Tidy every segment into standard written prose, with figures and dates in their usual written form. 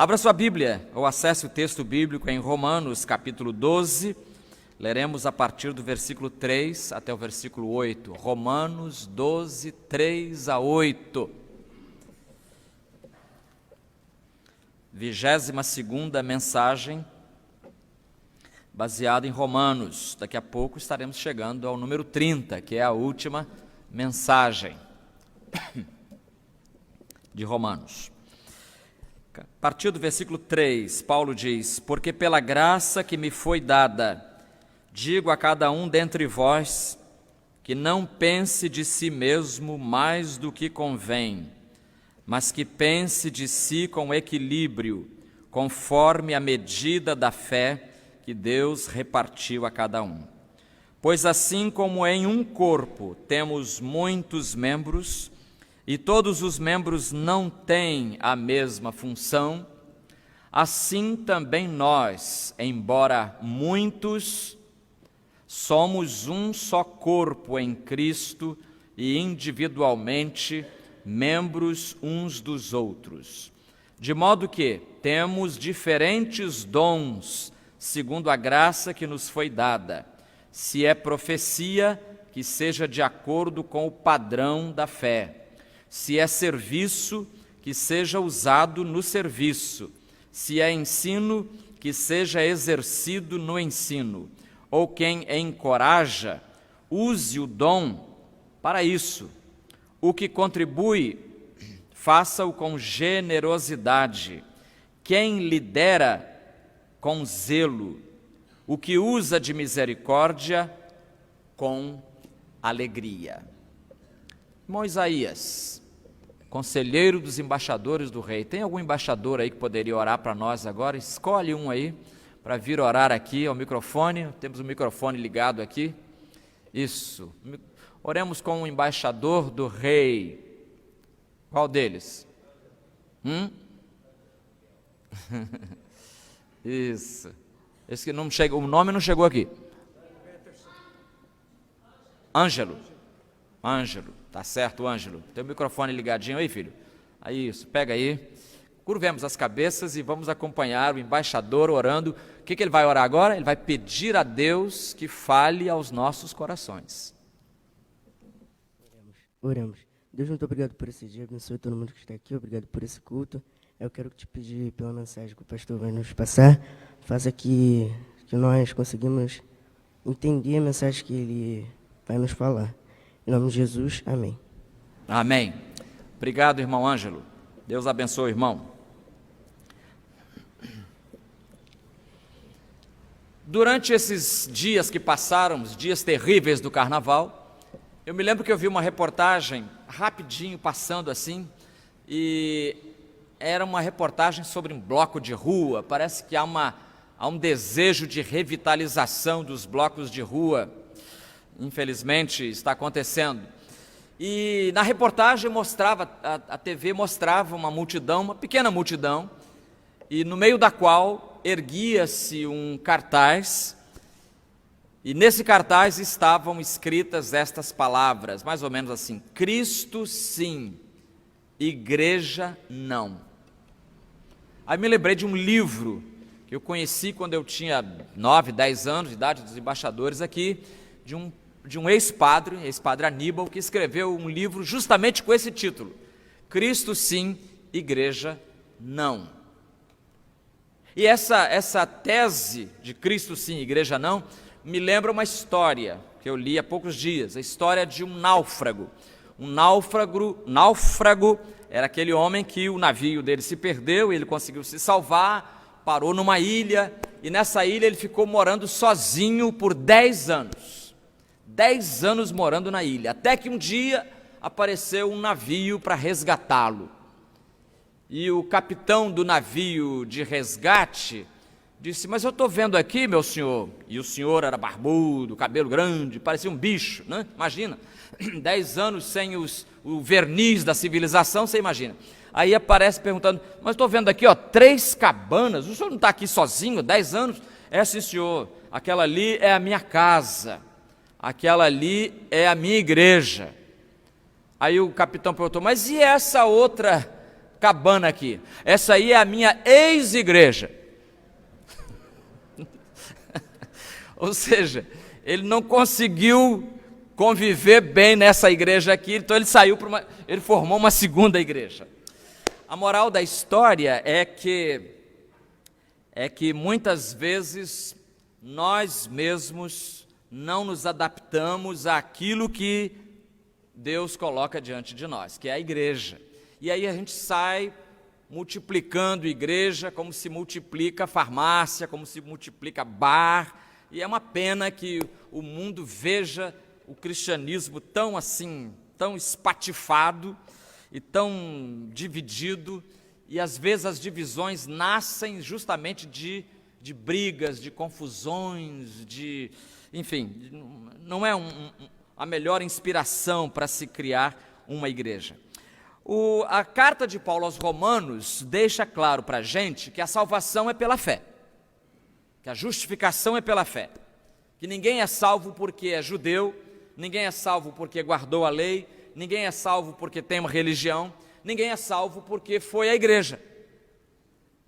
Abra sua Bíblia ou acesse o texto bíblico em Romanos, capítulo 12. Leremos a partir do versículo 3 até o versículo 8. Romanos 12, 3 a 8. 22ª mensagem baseada em Romanos. Daqui a pouco estaremos chegando ao número 30, que é a última mensagem de Romanos. A partir do versículo 3, Paulo diz: porque pela graça que me foi dada, digo a cada um dentre vós, que não pense de si mesmo mais do que convém, mas que pense de si com equilíbrio, conforme a medida da fé que Deus repartiu a cada um. Pois assim como em um corpo temos muitos membros, e todos os membros não têm a mesma função, assim também nós, embora muitos, somos um só corpo em Cristo e individualmente membros uns dos outros. De modo que temos diferentes dons, segundo a graça que nos foi dada. Se é profecia, que seja de acordo com o padrão da fé. Se é serviço, que seja usado no serviço. Se é ensino, que seja exercido no ensino. Ou quem encoraja, use o dom para isso. O que contribui, faça-o com generosidade. Quem lidera, com zelo. O que usa de misericórdia, com alegria. Irmão Isaías, conselheiro dos embaixadores do rei. Tem algum embaixador aí que poderia orar para nós agora? Escolhe um aí para vir orar aqui ao microfone. Temos o microfone ligado aqui. Isso. Oremos com o embaixador do rei. Qual deles? Isso. Esse que não chega, o nome não chegou aqui. Ângelo. Tá certo, Ângelo. Tem o microfone ligadinho aí, filho? Aí, isso, pega aí. Curvemos as cabeças e vamos acompanhar o embaixador orando. O que ele vai orar agora? Ele vai pedir a Deus que fale aos nossos corações. Oremos. Deus, muito obrigado por esse dia. Abençoe todo mundo que está aqui. Obrigado por esse culto. Eu quero te pedir pela mensagem que o pastor vai nos passar. Faça que nós conseguimos entender a mensagem que ele vai nos falar. Em nome de Jesus, amém. Amém. Obrigado, irmão Ângelo. Deus abençoe, irmão. Durante esses dias que passaram, os dias terríveis do carnaval, eu me lembro que eu vi uma reportagem rapidinho passando assim, e era uma reportagem sobre um bloco de rua. Parece que há um desejo de revitalização dos blocos de rua. Infelizmente está acontecendo. E na reportagem mostrava, a TV mostrava uma multidão, uma pequena multidão, e no meio da qual erguia-se um cartaz, e nesse cartaz estavam escritas estas palavras, mais ou menos assim: Cristo sim, igreja não. Aí me lembrei de um livro que eu conheci quando eu tinha 9, 10 anos de idade, dos embaixadores aqui, de um ex-padre Aníbal, que escreveu um livro justamente com esse título: Cristo sim, igreja não. E essa tese de Cristo sim, igreja não, me lembra uma história que eu li há poucos dias, a história de um náufrago. Um náufrago era aquele homem que o navio dele se perdeu, ele conseguiu se salvar, parou numa ilha, e nessa ilha ele ficou morando sozinho por 10 anos. 10 anos morando na ilha, até que um dia apareceu um navio para resgatá-lo. E o capitão do navio de resgate disse: mas eu estou vendo aqui, meu senhor, e o senhor era barbudo, cabelo grande, parecia um bicho, né? Imagina, 10 anos sem o verniz da civilização, você imagina. Aí aparece perguntando: mas estou vendo aqui, 3 cabanas, o senhor não está aqui sozinho, 10 anos? É, sim, senhor, aquela ali é a minha casa, aquela ali é a minha igreja. Aí o capitão perguntou: mas e essa outra cabana aqui. Essa aí é a minha ex-igreja. Ou seja, ele não conseguiu conviver bem nessa igreja aqui, então ele saiu para ele formou uma segunda igreja. A moral da história é que muitas vezes nós mesmos não nos adaptamos àquilo que Deus coloca diante de nós, que é a igreja. E aí a gente sai multiplicando igreja como se multiplica farmácia, como se multiplica bar. E é uma pena que o mundo veja o cristianismo tão assim, tão espatifado e tão dividido, e às vezes as divisões nascem justamente de brigas, de confusões, enfim, não é a melhor inspiração para se criar uma igreja. A carta de Paulo aos Romanos deixa claro para a gente que a salvação é pela fé, que a justificação é pela fé, que ninguém é salvo porque é judeu, ninguém é salvo porque guardou a lei, ninguém é salvo porque tem uma religião, ninguém é salvo porque foi à igreja.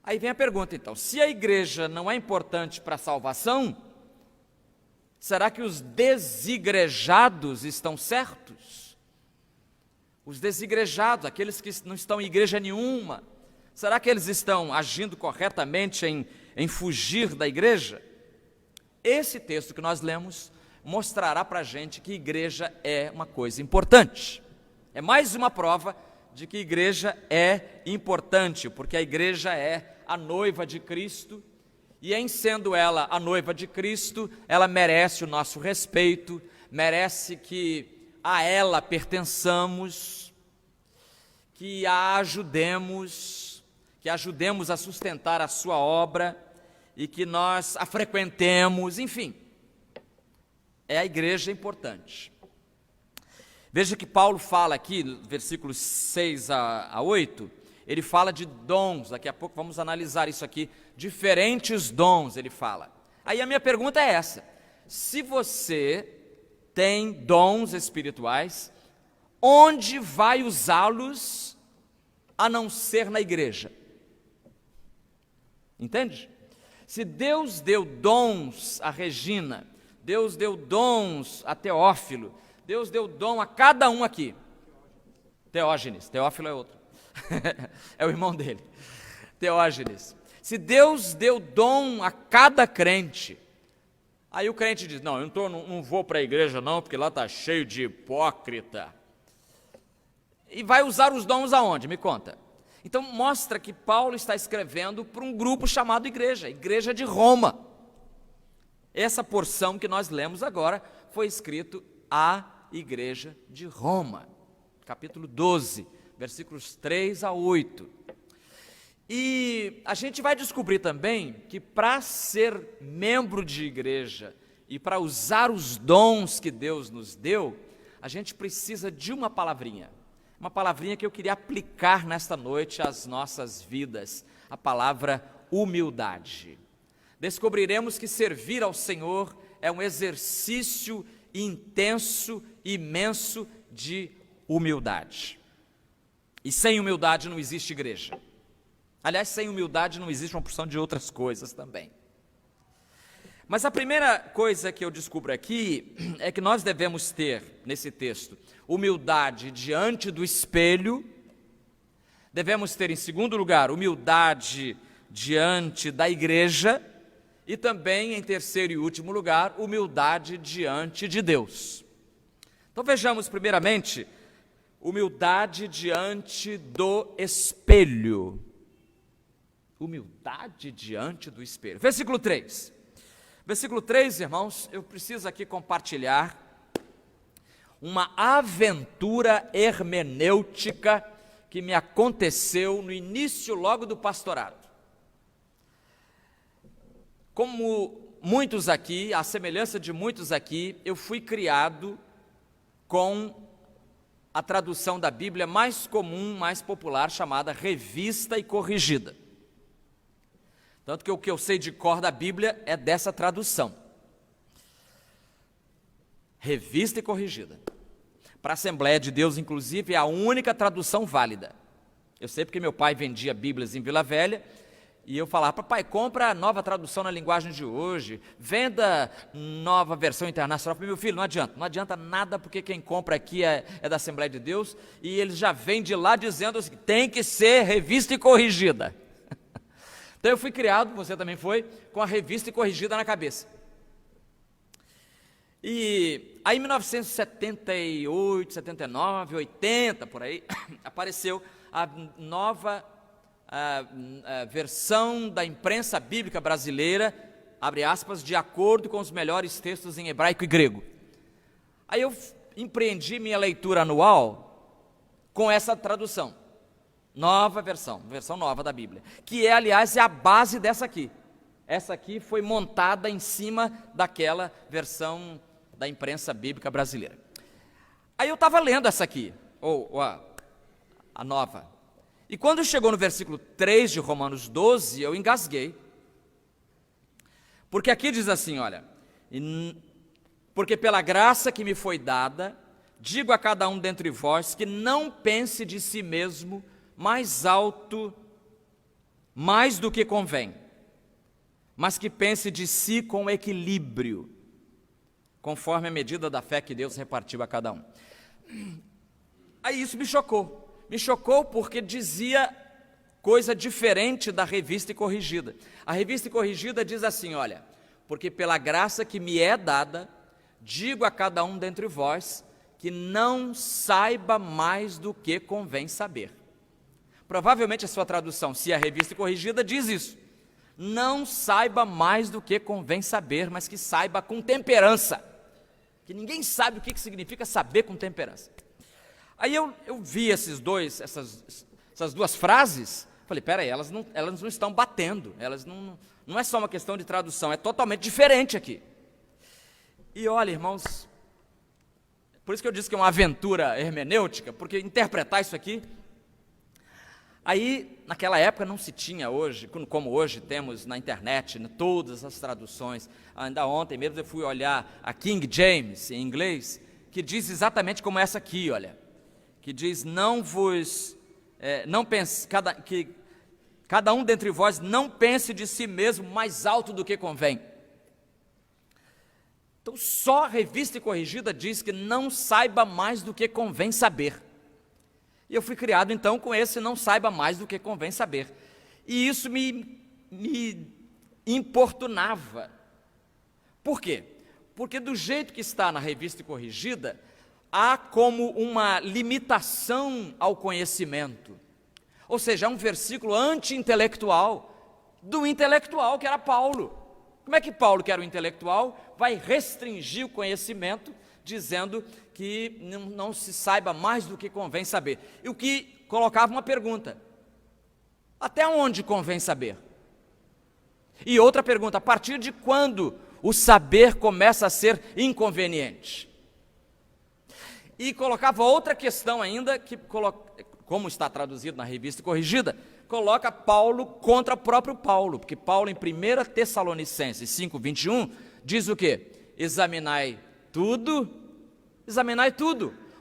Aí vem a pergunta então, se a igreja não é importante para a salvação, será que os desigrejados estão certos? Os desigrejados, aqueles que não estão em igreja nenhuma, será que eles estão agindo corretamente em fugir da igreja? Esse texto que nós lemos mostrará para a gente que igreja é uma coisa importante. É mais uma prova de que igreja é importante, porque a igreja é a noiva de Cristo, e em sendo ela a noiva de Cristo, ela merece o nosso respeito, merece que a ela pertençamos, que a ajudemos, que ajudemos a sustentar a sua obra, e que nós a frequentemos, enfim, é a igreja importante. Veja que Paulo fala aqui, versículos 6 a 8, ele fala de dons, daqui a pouco vamos analisar isso aqui, diferentes dons ele fala. Aí a minha pergunta é essa, se você tem dons espirituais, onde vai usá-los a não ser na igreja? Entende? Se Deus deu dons a Regina, Deus deu dons a Teófilo, Deus deu dom a cada um aqui. Teógenes, Teófilo é outro, é o irmão dele, Teógenes. Se Deus deu dom a cada crente, aí o crente diz, não, eu não vou para a igreja não, porque lá está cheio de hipócrita. E vai usar os dons aonde? Me conta. Então mostra que Paulo está escrevendo para um grupo chamado igreja, Igreja de Roma. Essa porção que nós lemos agora foi escrito à Igreja de Roma, capítulo 12, versículos 3 a 8. E a gente vai descobrir também que para ser membro de igreja e para usar os dons que Deus nos deu, a gente precisa de uma palavrinha que eu queria aplicar nesta noite às nossas vidas, a palavra humildade. Descobriremos que servir ao Senhor é um exercício intenso, imenso de humildade. E sem humildade não existe igreja. Aliás, sem humildade não existe uma porção de outras coisas também. Mas a primeira coisa que eu descubro aqui é que nós devemos ter, nesse texto, humildade diante do espelho, devemos ter, em segundo lugar, humildade diante da igreja, e também, em terceiro e último lugar, humildade diante de Deus. Então vejamos primeiramente, humildade diante do espelho. Humildade diante do espelho. Versículo 3. Versículo 3, irmãos, eu preciso aqui compartilhar uma aventura hermenêutica que me aconteceu no início logo do pastorado. Como muitos aqui, à semelhança de muitos aqui, eu fui criado com a tradução da Bíblia mais comum, mais popular, chamada Revista e Corrigida. Tanto que o que eu sei de cor da Bíblia é dessa tradução. Revista e Corrigida. Para a Assembleia de Deus, inclusive, é a única tradução válida. Eu sei porque meu pai vendia Bíblias em Vila Velha, e eu falava, papai, compra a nova tradução na linguagem de hoje, venda nova versão internacional. Eu falei, meu filho, não adianta nada, porque quem compra aqui é da Assembleia de Deus, e eles já vêm de lá dizendo assim, tem que ser revista e corrigida. Então eu fui criado, você também foi, com a revista e corrigida na cabeça. E aí em 1978, 79, 80, por aí, apareceu a nova versão da imprensa bíblica brasileira, abre aspas, de acordo com os melhores textos em hebraico e grego. Aí eu empreendi minha leitura anual com essa tradução, nova versão nova da Bíblia, que aliás, é a base dessa aqui. Essa aqui foi montada em cima daquela versão da imprensa bíblica brasileira. Aí eu estava lendo essa aqui, ou a nova, e quando chegou no versículo 3 de Romanos 12, eu engasguei, porque aqui diz assim, olha, porque pela graça que me foi dada, digo a cada um dentre vós, que não pense de si mesmo mais alto, mais do que convém, mas que pense de si com equilíbrio, conforme a medida da fé que Deus repartiu a cada um. Aí isso me chocou porque dizia coisa diferente da revista e corrigida. A revista e corrigida diz assim, olha, porque pela graça que me é dada, digo a cada um dentre vós, que não saiba mais do que convém saber. Provavelmente a sua tradução, se é a revista e corrigida, diz isso. Não saiba mais do que convém saber, mas que saiba com temperança. Que ninguém sabe o que significa saber com temperança. Aí eu vi essas duas frases, falei, peraí, elas não estão batendo, não é só uma questão de tradução, é totalmente diferente aqui. E olha, irmãos, por isso que eu disse que é uma aventura hermenêutica, porque interpretar isso aqui, aí naquela época não se tinha hoje, como hoje temos na internet, todas as traduções. Ainda ontem mesmo eu fui olhar a King James em inglês, que diz exatamente como essa aqui, olha, que diz, que cada um dentre vós não pense de si mesmo mais alto do que convém. Então só a revista e corrigida diz que não saiba mais do que convém saber. E eu fui criado então com esse não saiba mais do que convém saber. E isso me importunava. Por quê? Porque do jeito que está na revista e corrigida, há como uma limitação ao conhecimento. Ou seja, é um versículo anti-intelectual, do intelectual que era Paulo. Como é que Paulo, que era o intelectual, vai restringir o conhecimento, dizendo que não se saiba mais do que convém saber? E o que colocava uma pergunta, até onde convém saber? E outra pergunta, a partir de quando o saber começa a ser inconveniente? E colocava outra questão ainda, que como está traduzido na revista corrigida, coloca Paulo contra o próprio Paulo, porque Paulo em 1 Tessalonicenses 5:21 diz o quê? Examinai tudo,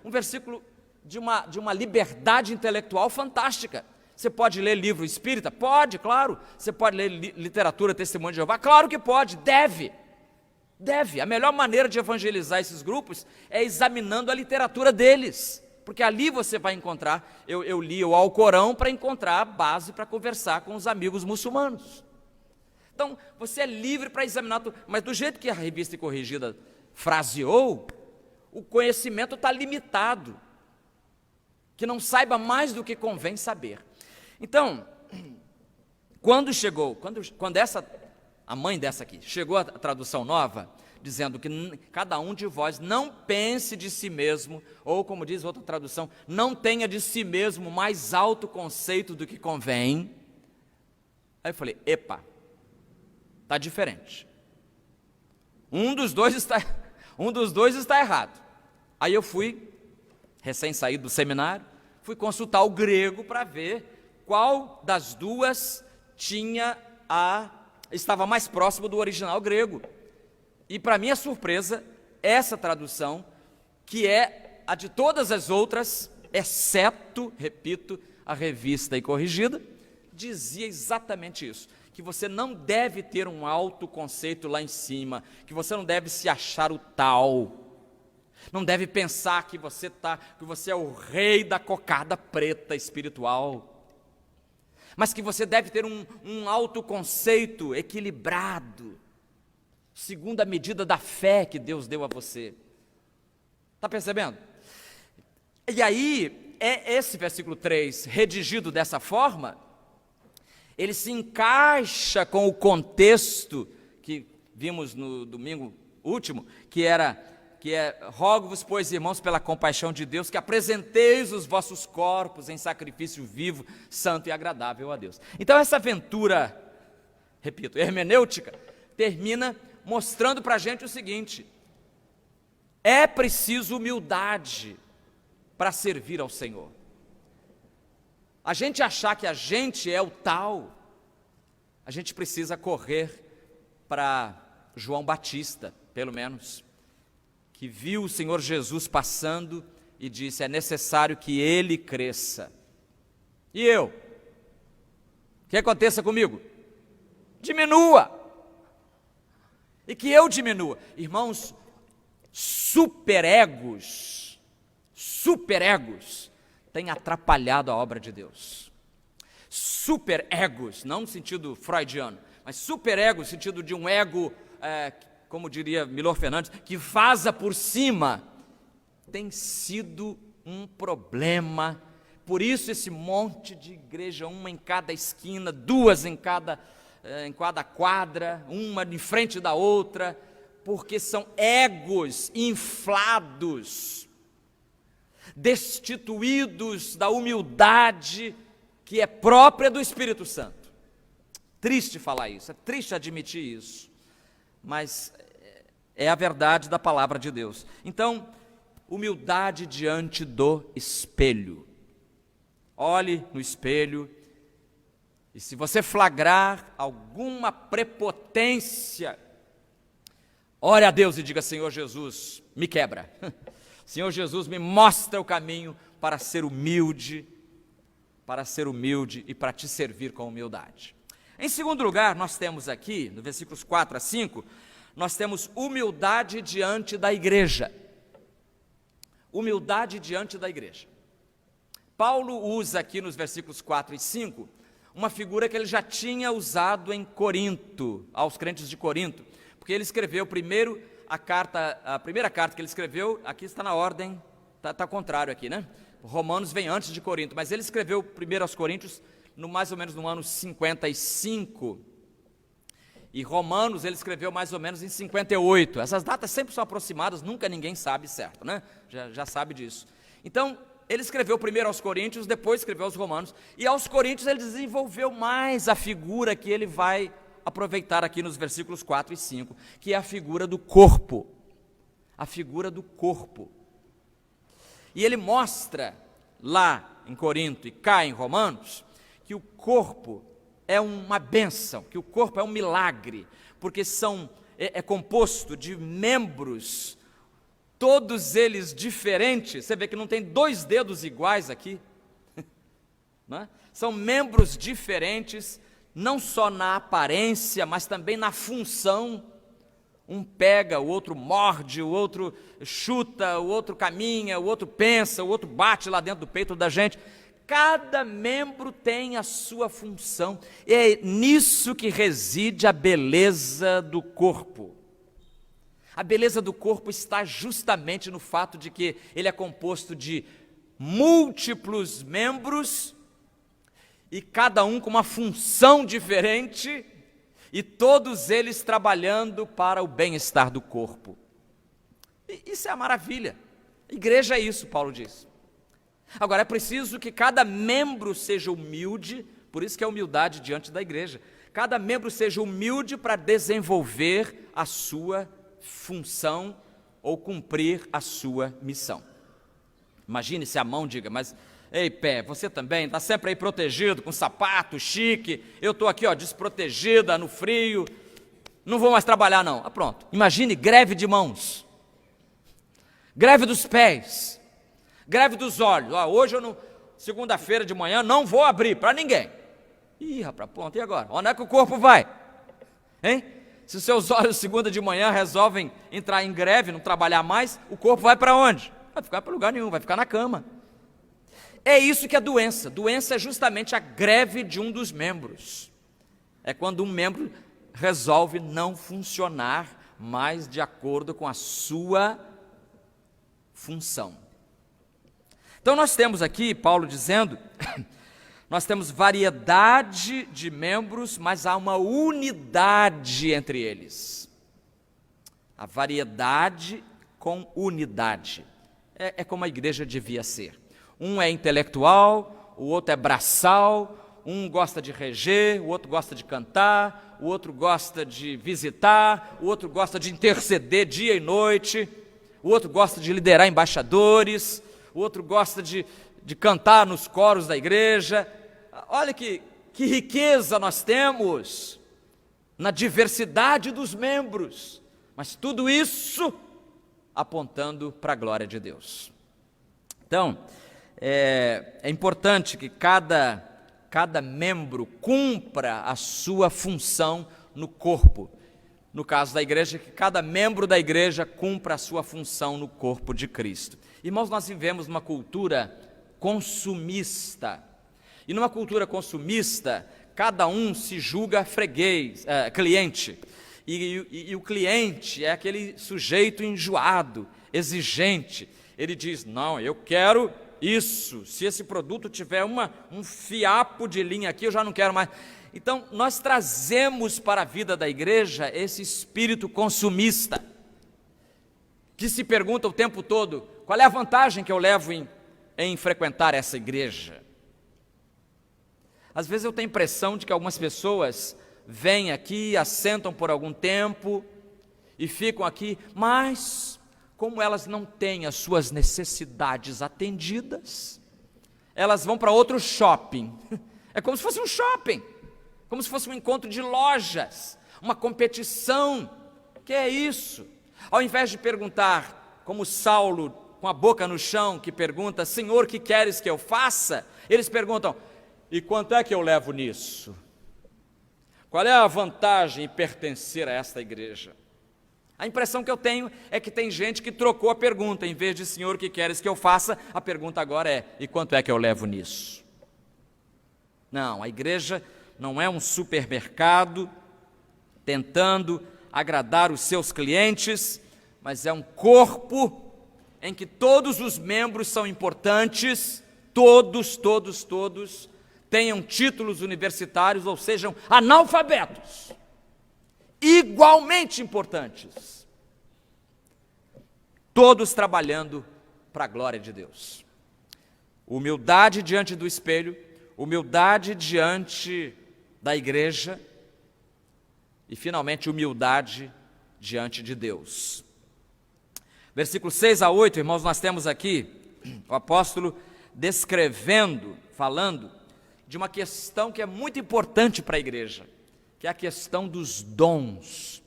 um versículo de uma liberdade intelectual fantástica. Você pode ler livro espírita? Pode, claro. Você pode ler literatura, testemunho de Jeová? Claro que pode, deve. A melhor maneira de evangelizar esses grupos é examinando a literatura deles, porque ali você vai encontrar, eu li o Alcorão para encontrar a base para conversar com os amigos muçulmanos. Então, você é livre para examinar tudo, mas do jeito que a revista corrigida fraseou, o conhecimento está limitado, que não saiba mais do que convém saber. Então, quando a mãe dessa aqui, chegou a tradução nova, dizendo que cada um de vós não pense de si mesmo, ou como diz outra tradução, não tenha de si mesmo mais alto conceito do que convém. Aí eu falei, epa, está diferente. Um dos dois está errado. Aí eu fui, recém-saído do seminário, fui consultar o grego para ver qual das duas estava mais próximo do original grego. E para minha surpresa, essa tradução, que é a de todas as outras, exceto, repito, a Revista e Corrigida, dizia exatamente isso, que você não deve ter um autoconceito lá em cima, que você não deve se achar o tal, não deve pensar que você é o rei da cocada preta espiritual, mas que você deve ter um autoconceito equilibrado, segundo a medida da fé que Deus deu a você. Está percebendo? E aí, esse versículo 3, redigido dessa forma, ele se encaixa com o contexto que vimos no domingo último, que é rogo-vos, pois, irmãos, pela compaixão de Deus, que apresenteis os vossos corpos em sacrifício vivo, santo e agradável a Deus. Então essa aventura, repito, hermenêutica, termina mostrando para a gente o seguinte: é preciso humildade para servir ao Senhor. A gente achar que a gente é o tal, a gente precisa correr para João Batista, pelo menos, que viu o Senhor Jesus passando e disse: é necessário que ele cresça. E eu? O que aconteça comigo? Diminua. E que eu diminua. Irmãos, superegos têm atrapalhado a obra de Deus. Superegos, não no sentido freudiano, mas superego no sentido de um ego, como diria Milor Fernandes, que vaza por cima, tem sido um problema. Por isso esse monte de igreja, uma em cada esquina, duas em cada quadra, uma em frente da outra, porque são egos inflados, destituídos da humildade que é própria do Espírito Santo. Triste falar isso, é triste admitir isso, mas é a verdade da palavra de Deus. Então, humildade diante do espelho. Olhe no espelho e, se você flagrar alguma prepotência, ore a Deus e diga: Senhor Jesus, me quebra. Senhor Jesus, me mostra o caminho para ser humilde e para te servir com humildade. Em segundo lugar, nós temos aqui, no versículos 4 a 5, nós temos humildade diante da igreja. Humildade diante da igreja. Paulo usa aqui nos versículos 4 e 5 uma figura que ele já tinha usado em Corinto, aos crentes de Corinto, porque ele escreveu primeiro a primeira carta que ele escreveu, aqui está na ordem, está contrário aqui, né? Romanos vem antes de Corinto, mas ele escreveu primeiro aos Coríntios, mais ou menos no ano 55, e Romanos ele escreveu mais ou menos em 58, essas datas sempre são aproximadas, nunca ninguém sabe certo, né? Já sabe disso. Então, ele escreveu primeiro aos Coríntios, depois escreveu aos Romanos, e aos Coríntios ele desenvolveu mais a figura que ele vai aproveitar aqui nos versículos 4 e 5, que é a figura do corpo. A figura do corpo. E ele mostra lá em Corinto e cá em Romanos que o corpo é uma bênção, que o corpo é um milagre, porque é composto de membros, todos eles diferentes. Você vê que não tem dois dedos iguais aqui, não é? São membros diferentes, não só na aparência, mas também na função. Um pega, o outro morde, o outro chuta, o outro caminha, o outro pensa, o outro bate lá dentro do peito da gente. Cada membro tem a sua função. É nisso que reside a beleza do corpo. A beleza do corpo está justamente no fato de que ele é composto de múltiplos membros, e cada um com uma função diferente, e todos eles trabalhando para o bem-estar do corpo. E isso é a maravilha. Igreja é isso, Paulo diz. Agora, é preciso que cada membro seja humilde, por isso que é humildade diante da igreja. Cada membro seja humilde para desenvolver a sua função ou cumprir a sua missão. Imagine se a mão diga: mas ei, pé, você também está sempre aí protegido, com sapato chique, eu estou aqui desprotegida no frio, não vou mais trabalhar não. Pronto, imagine greve de mãos, greve dos pés, greve dos olhos. Hoje eu não, segunda-feira de manhã não vou abrir para ninguém. Ih, rapaz, pronto, e agora? Onde é que o corpo vai? Hein? Se os seus olhos segunda de manhã resolvem entrar em greve, não trabalhar mais, o corpo vai para onde? Vai ficar para lugar nenhum, vai ficar na cama. É isso que é doença. Doença é justamente a greve de um dos membros. É quando um membro resolve não funcionar mais de acordo com a sua função. Então nós temos aqui Paulo dizendo, nós temos variedade de membros, mas há uma unidade entre eles. A variedade com unidade. É como a igreja devia ser. Um é intelectual, o outro é braçal, um gosta de reger, o outro gosta de cantar, o outro gosta de visitar, o outro gosta de interceder dia e noite, o outro gosta de liderar embaixadores, o outro gosta de cantar nos coros da igreja. Olha que riqueza nós temos na diversidade dos membros, mas tudo isso apontando para a glória de Deus. Então, é importante que cada membro cumpra a sua função no corpo. No caso da igreja, que cada membro da igreja cumpra a sua função no corpo de Cristo. Irmãos, nós vivemos numa cultura consumista. E numa cultura consumista, cada um se julga cliente. E o cliente é aquele sujeito enjoado, exigente. Ele diz, não, eu quero isso, se esse produto tiver um fiapo de linha aqui, eu já não quero mais. Então, nós trazemos para a vida da igreja esse espírito consumista, que se pergunta o tempo todo, qual é a vantagem que eu levo em frequentar essa igreja? Às vezes eu tenho a impressão de que algumas pessoas vêm aqui, assentam por algum tempo e ficam aqui, mas como elas não têm as suas necessidades atendidas, elas vão para outro shopping. É como se fosse um shopping, como se fosse um encontro de lojas, uma competição. Que é isso? Ao invés de perguntar, como Saulo, com a boca no chão, que pergunta, Senhor, que queres que eu faça? Eles perguntam, e quanto é que eu levo nisso? Qual é a vantagem em pertencer a esta igreja? A impressão que eu tenho é que tem gente que trocou a pergunta, em vez de Senhor, o que queres que eu faça? A pergunta agora é, e quanto é que eu levo nisso? Não, a igreja não é um supermercado tentando agradar os seus clientes, mas é um corpo em que todos os membros são importantes, todos tenham títulos universitários ou sejam analfabetos, igualmente importantes, todos trabalhando para a glória de Deus. Humildade diante do espelho, humildade diante da igreja e, finalmente, humildade diante de Deus. Versículos 6 a 8, irmãos, nós temos aqui o apóstolo descrevendo, falando de uma questão que é muito importante para a igreja, que é a questão dos dons,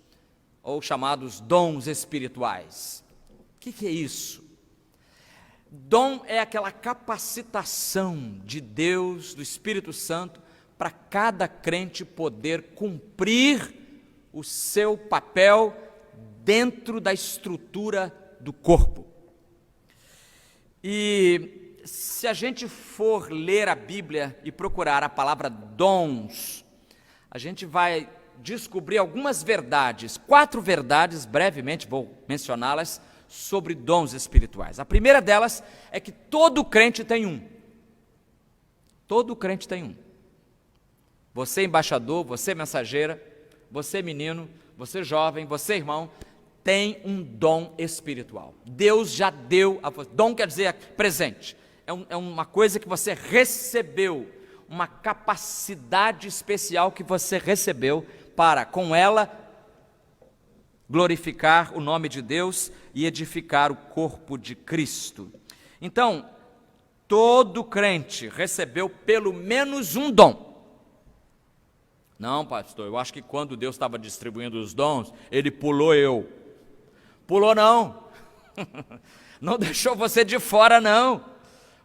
ou chamados dons espirituais. O que é isso? Dom é aquela capacitação de Deus, do Espírito Santo, para cada crente poder cumprir o seu papel dentro da estrutura do corpo. E se a gente for ler a Bíblia e procurar a palavra dons, a gente vai descobrir algumas verdades, 4 verdades, brevemente vou mencioná-las, sobre dons espirituais. A primeira delas é que todo crente tem um. Todo crente tem um. Você embaixador, você mensageira, você menino, você jovem, você irmão, tem um dom espiritual. Deus já deu a você. Dom quer dizer presente. É uma coisa que você recebeu, uma capacidade especial que você recebeu para, com ela, glorificar o nome de Deus e edificar o corpo de Cristo. Então, todo crente recebeu pelo menos um dom. Não, pastor, eu acho que quando Deus estava distribuindo os dons, ele pulou eu. Pulou não. Não deixou você de fora não.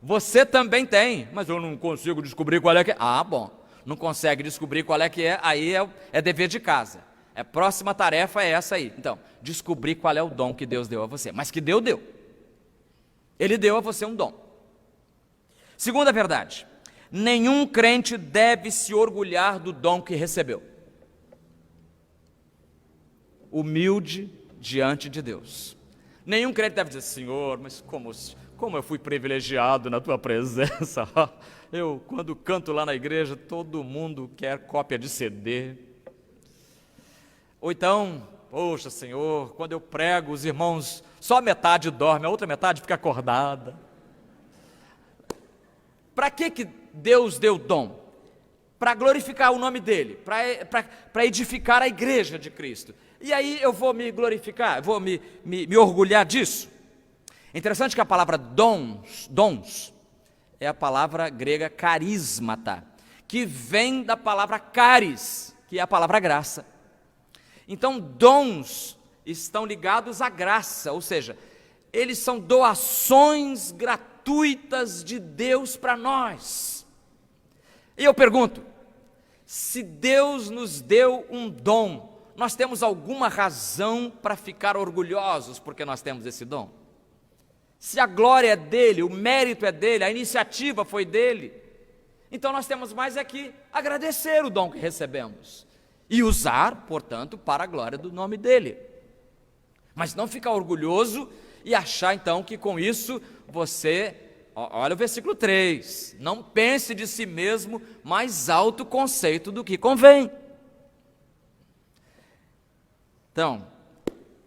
Você também tem, mas eu não consigo descobrir qual é que é. Ah, bom, não consegue descobrir qual é que é, aí é dever de casa. A próxima tarefa é essa aí. Então, descobrir qual é o dom que Deus deu a você. Mas que Deus deu. Ele deu a você um dom. Segunda verdade, nenhum crente deve se orgulhar do dom que recebeu. Humilde diante de Deus. Nenhum crente deve dizer, Senhor, mas como eu fui privilegiado na tua presença. Eu, quando canto lá na igreja, todo mundo quer cópia de CD. Ou então, poxa, Senhor, quando eu prego, os irmãos, só metade dorme, a outra metade fica acordada. Para que Deus deu dom? Para glorificar o nome dele, para edificar a igreja de Cristo. E aí eu vou me glorificar, vou me orgulhar disso. É interessante que a palavra dons, é a palavra grega carismata, que vem da palavra caris, que é a palavra graça. Então, dons estão ligados à graça, ou seja, eles são doações gratuitas de Deus para nós. E eu pergunto, se Deus nos deu um dom, nós temos alguma razão para ficar orgulhosos porque nós temos esse dom? Se a glória é dele, o mérito é dele, a iniciativa foi dele, então nós temos mais é que agradecer o dom que recebemos e usar, portanto, para a glória do nome dele. Mas não ficar orgulhoso e achar então que com isso você, olha o versículo 3, não pense de si mesmo mais alto conceito do que convém. Então,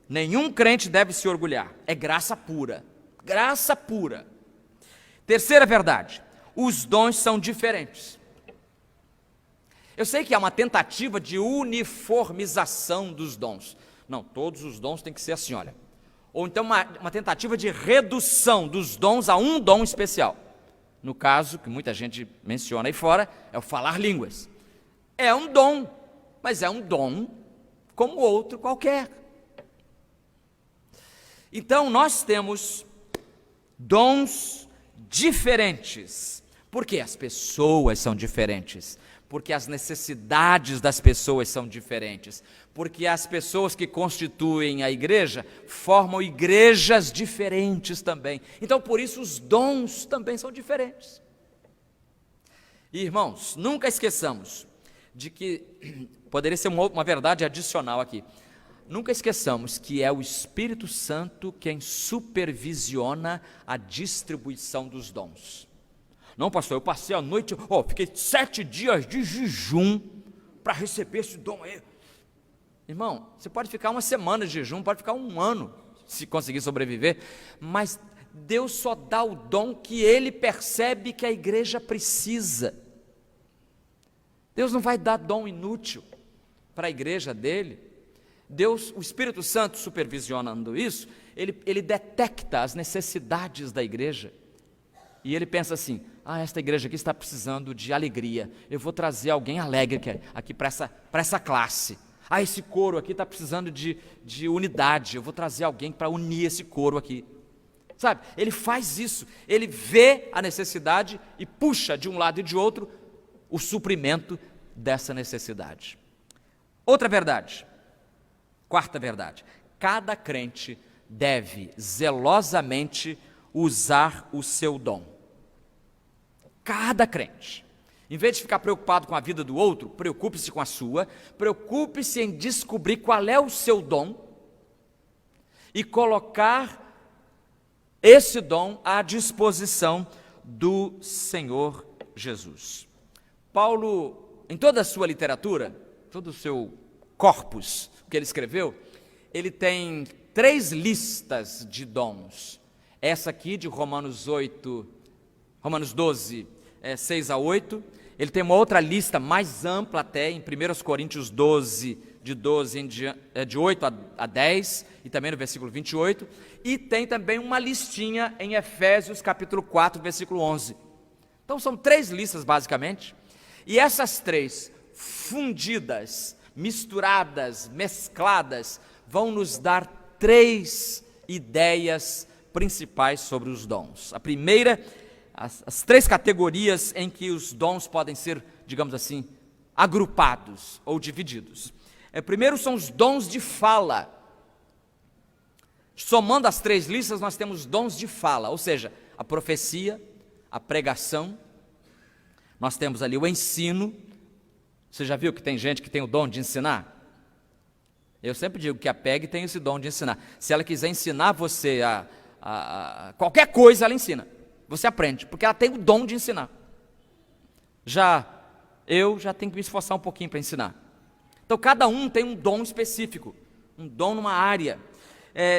nenhum crente deve se orgulhar, é graça pura. Graça pura. Terceira verdade, os dons são diferentes. Eu sei que há uma tentativa de uniformização dos dons. Não, todos os dons têm que ser assim, olha. Ou então uma tentativa de redução dos dons a um dom especial. No caso, que muita gente menciona aí fora, é o falar línguas. É um dom, mas é um dom como outro qualquer. Então, nós temos dons diferentes, porque as pessoas são diferentes, porque as necessidades das pessoas são diferentes, porque as pessoas que constituem a igreja formam igrejas diferentes também. Então, por isso, os dons também são diferentes. E, irmãos, nunca esqueçamos de que, poderia ser uma verdade adicional aqui, nunca esqueçamos que é o Espírito Santo quem supervisiona a distribuição dos dons. Não, pastor, eu passei a noite, fiquei 7 dias de jejum para receber esse dom aí. Irmão, você pode ficar uma semana de jejum, pode ficar um ano, se conseguir sobreviver, mas Deus só dá o dom que Ele percebe que a igreja precisa. Deus não vai dar dom inútil para a igreja dele. Deus, o Espírito Santo supervisionando isso, ele detecta as necessidades da igreja, e ele pensa assim, esta igreja aqui está precisando de alegria, eu vou trazer alguém alegre aqui para essa classe. Esse coro aqui está precisando de unidade, eu vou trazer alguém para unir esse coro aqui. Sabe, ele faz isso, ele vê a necessidade e puxa de um lado e de outro o suprimento dessa necessidade. Outra verdade, quarta verdade, cada crente deve zelosamente usar o seu dom. Cada crente. Em vez de ficar preocupado com a vida do outro, preocupe-se com a sua, preocupe-se em descobrir qual é o seu dom e colocar esse dom à disposição do Senhor Jesus. Paulo, em toda a sua literatura, todo o seu corpus que ele escreveu, ele tem 3 listas de dons. Essa aqui de Romanos 12, 6 a 8. Ele tem uma outra lista mais ampla até, em 1 Coríntios 12, de 8 a 10, e também no versículo 28. E tem também uma listinha em Efésios capítulo 4, versículo 11. Então são 3 listas basicamente, e essas 3 fundidas, misturadas, mescladas, vão nos dar 3 ideias principais sobre os dons. A primeira as 3 categorias em que os dons podem ser, digamos assim, agrupados ou divididos. Primeiro são os dons de fala. Somando as 3 listas, nós temos dons de fala, ou seja, a profecia, a pregação, nós temos ali o ensino. Você já viu que tem gente que tem o dom de ensinar? Eu sempre digo que a PEG tem esse dom de ensinar. Se ela quiser ensinar você a qualquer coisa, ela ensina. Você aprende, porque ela tem o dom de ensinar. Eu já tenho que me esforçar um pouquinho para ensinar. Então, cada um tem um dom específico, um dom numa área.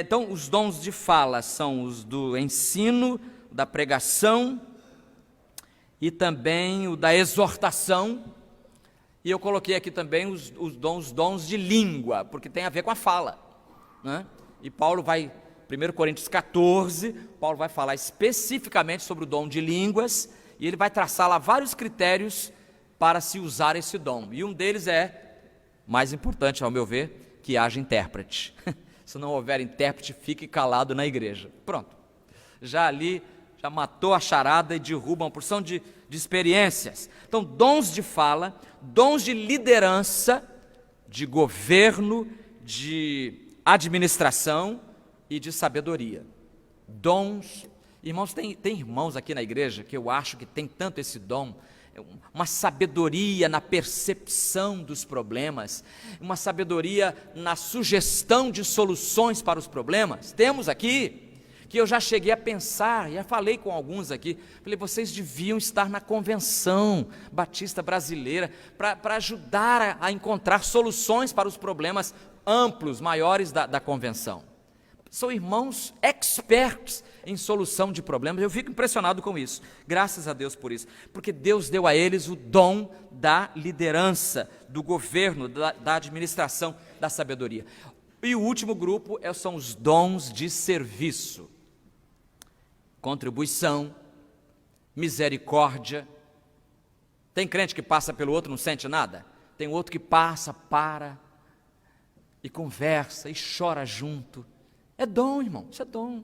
Então, os dons de fala são os do ensino, da pregação e também o da exortação. E eu coloquei aqui também os dons de língua, porque tem a ver com a fala, né? E Paulo vai, 1 Coríntios 14, Paulo vai falar especificamente sobre o dom de línguas, e ele vai traçar lá vários critérios para se usar esse dom. E um deles é, mais importante ao meu ver, que haja intérprete. Se não houver intérprete, fique calado na igreja. Pronto. Já matou a charada e derruba uma porção de experiências. Então, dons de fala, dons de liderança, de governo, de administração e de sabedoria. Dons. Irmãos, tem irmãos aqui na igreja que eu acho que tem tanto esse dom, uma sabedoria na percepção dos problemas, uma sabedoria na sugestão de soluções para os problemas. Temos aqui, que eu já cheguei a pensar, já falei com alguns aqui, falei, vocês deviam estar na Convenção Batista Brasileira, para ajudar a encontrar soluções para os problemas amplos, maiores da Convenção. São irmãos expertos em solução de problemas. Eu fico impressionado com isso, graças a Deus por isso, porque Deus deu a eles o dom da liderança, do governo, da administração, da sabedoria. E o último grupo são os dons de serviço, contribuição, misericórdia. Tem crente que passa pelo outro e não sente nada? Tem outro que passa, para e conversa e chora junto. É dom, irmão, isso é dom.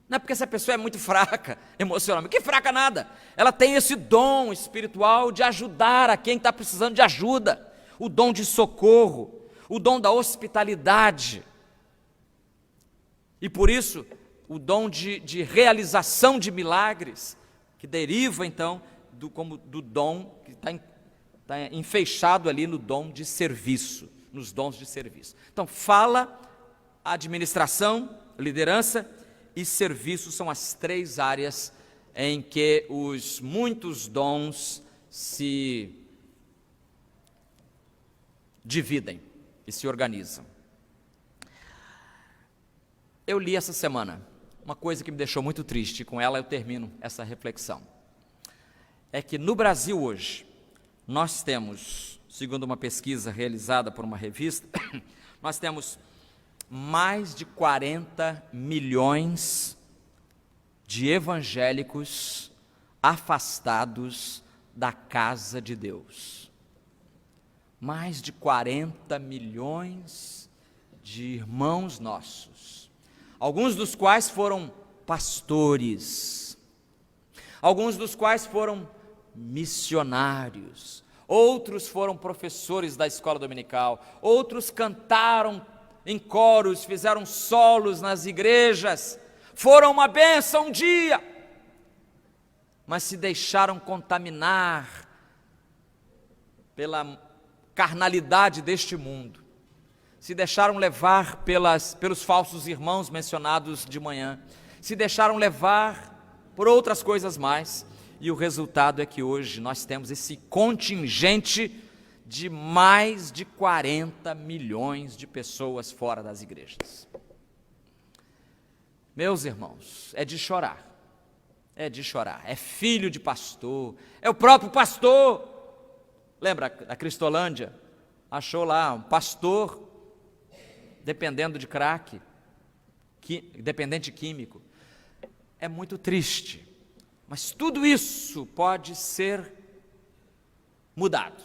Não é porque essa pessoa é muito fraca emocionalmente, que fraca nada. Ela tem esse dom espiritual de ajudar a quem está precisando de ajuda, o dom de socorro, o dom da hospitalidade. E por isso, o dom de realização de milagres, que deriva então do dom que está enfeixado ali no dom de serviço, nos dons de serviço. Então, fala, administração, liderança e serviço são as 3 áreas em que os muitos dons se dividem e se organizam. Eu li essa semana uma coisa que me deixou muito triste, e com ela eu termino essa reflexão. É que no Brasil hoje, nós temos, segundo uma pesquisa realizada por uma revista, nós temos mais de 40 milhões de evangélicos afastados da casa de Deus. Mais de 40 milhões de irmãos nossos, alguns dos quais foram pastores, alguns dos quais foram missionários, outros foram professores da escola dominical, outros cantaram em coros, fizeram solos nas igrejas, foram uma bênção um dia, mas se deixaram contaminar pela carnalidade deste mundo, se deixaram levar pelos falsos irmãos mencionados de manhã, se deixaram levar por outras coisas mais, e o resultado é que hoje nós temos esse contingente de mais de 40 milhões de pessoas fora das igrejas. Meus irmãos, é de chorar, é filho de pastor, é o próprio pastor. Lembra a Cristolândia? Achou lá um pastor dependendo de crack, dependente químico. É muito triste, mas tudo isso pode ser mudado.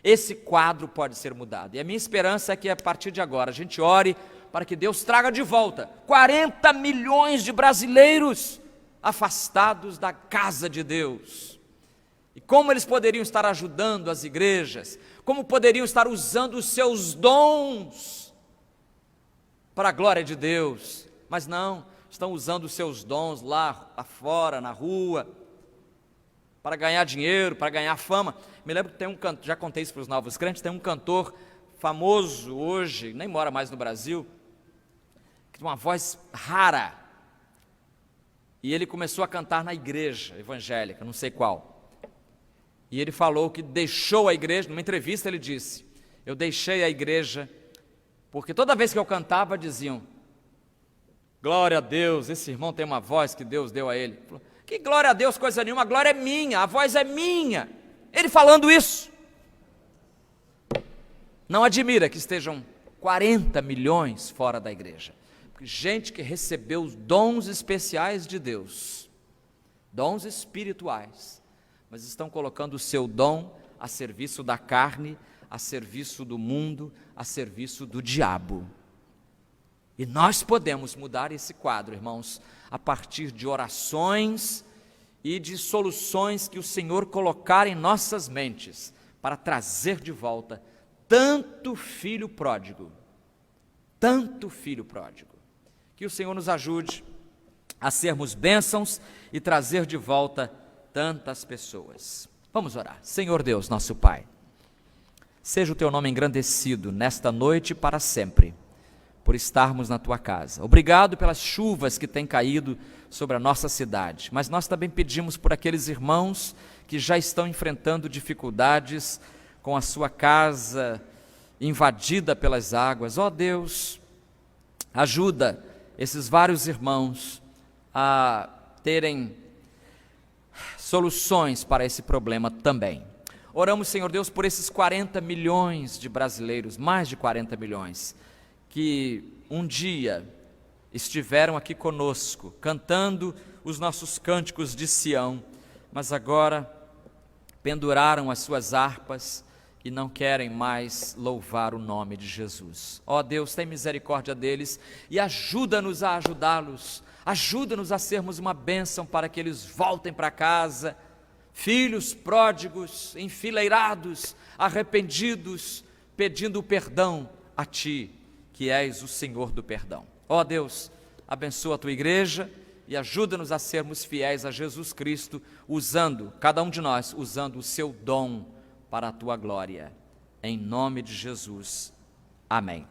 Esse quadro pode ser mudado, e a minha esperança é que a partir de agora a gente ore para que Deus traga de volta 40 milhões de brasileiros afastados da casa de Deus. E como eles poderiam estar ajudando as igrejas, como poderiam estar usando os seus dons para a glória de Deus, mas não, estão usando os seus dons lá fora, na rua, para ganhar dinheiro, para ganhar fama. Me lembro que tem um cantor, já contei isso para os novos crentes, tem um cantor famoso hoje, nem mora mais no Brasil, que tem uma voz rara, e ele começou a cantar na igreja evangélica, não sei qual. E ele falou que deixou a igreja, numa entrevista ele disse, eu deixei a igreja, porque toda vez que eu cantava diziam, glória a Deus, esse irmão tem uma voz que Deus deu a ele. Ele falou, que glória a Deus, coisa nenhuma, a glória é minha, a voz é minha. Ele falando isso. Não admira que estejam 40 milhões fora da igreja. Porque gente que recebeu os dons especiais de Deus, dons espirituais, mas estão colocando o seu dom a serviço da carne, a serviço do mundo, a serviço do diabo. E nós podemos mudar esse quadro, irmãos, a partir de orações e de soluções que o Senhor colocar em nossas mentes, para trazer de volta tanto filho pródigo, que o Senhor nos ajude a sermos bênçãos e trazer de volta tantas pessoas. Vamos orar. Senhor Deus, nosso Pai, seja o Teu nome engrandecido nesta noite e para sempre, por estarmos na Tua casa. Obrigado pelas chuvas que têm caído sobre a nossa cidade, mas nós também pedimos por aqueles irmãos que já estão enfrentando dificuldades com a sua casa invadida pelas águas. Ó Deus, ajuda esses vários irmãos a terem soluções para esse problema também. Oramos, Senhor Deus, por esses 40 milhões de brasileiros, mais de 40 milhões, que um dia estiveram aqui conosco, cantando os nossos cânticos de Sião, mas agora penduraram as suas harpas e não querem mais louvar o nome de Jesus. Ó Deus, tem misericórdia deles e ajuda-nos a ajudá-los, ajuda-nos a sermos uma bênção para que eles voltem para casa, filhos pródigos, enfileirados, arrependidos, pedindo perdão a Ti, que és o Senhor do perdão. Ó Deus, abençoa a Tua igreja e ajuda-nos a sermos fiéis a Jesus Cristo, cada um de nós, usando o seu dom para a Tua glória. Em nome de Jesus. Amém.